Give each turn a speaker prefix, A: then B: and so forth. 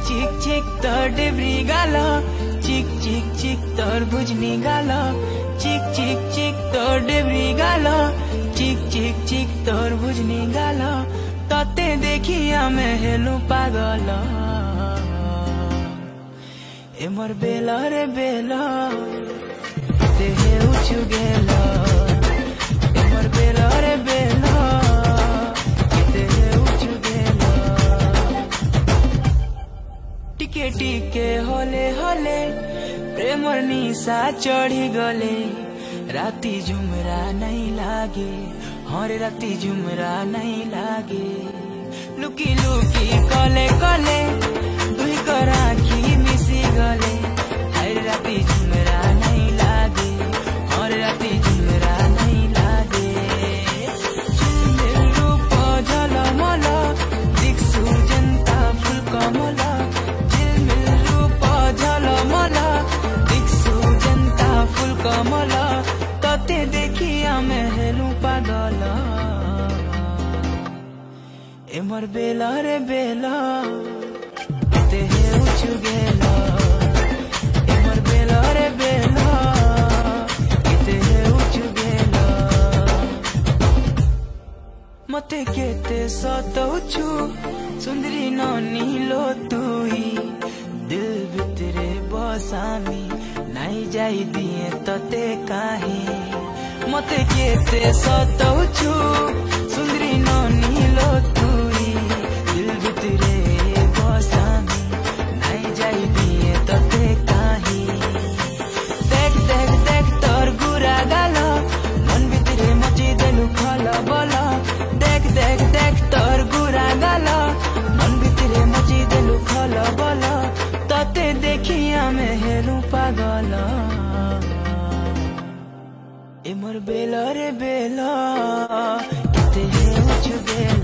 A: चिक चिक तोर डेब्री गाल चिक चिक चिक तोर बुझनी गाल चिक चिक चिक तोर डेब्री गाल चिक चिक चिक तोर बुझनी गाल तते देखी आमे हेलु पागल ए मोर बेला रे बेला ते हेउछु गेला ए मोर बेला रे बेला ते हेउछु गेला टिके टिके होले होले प्रेमर निशा चढ़ी गले राती झुमरा नहीं लागे हरे राती झुमरा नहीं लागे लुकी लुकी कले कले दुई कर आँखी मिसी गले हरे राती झुमरा नहीं लागे हरे राती झुमरा नहीं लागे झुमेल रूप झलमल दिक्सु जनता फुल कमल झिलमिल रूप झलमल दिक्सु जनता फुल कमल तते देखी आमे हेलु पागल ए मोर बेला रे बेला ते हेउछु गेला ए मोर बेला रे बेला ते हेउछु गेला मते केते सतौछु सुंदरी नानी लो तुई दिल भितरे बसामी नहीं जाई दिए तते काहे मते केते सतौछु सुंदरी नानी लो तुई दिल भितरे बसामी नहीं जाई दिए तते काहे देख देख देख तोर गुरा गाल मन भितरे मची देलु खल बल देख देख देख तोर गुरा गाल मन भितरे मची देलु खल बल तते देखी आमे हेलु पागल ए मोर बेला रे बेला ते हेउछु गेला।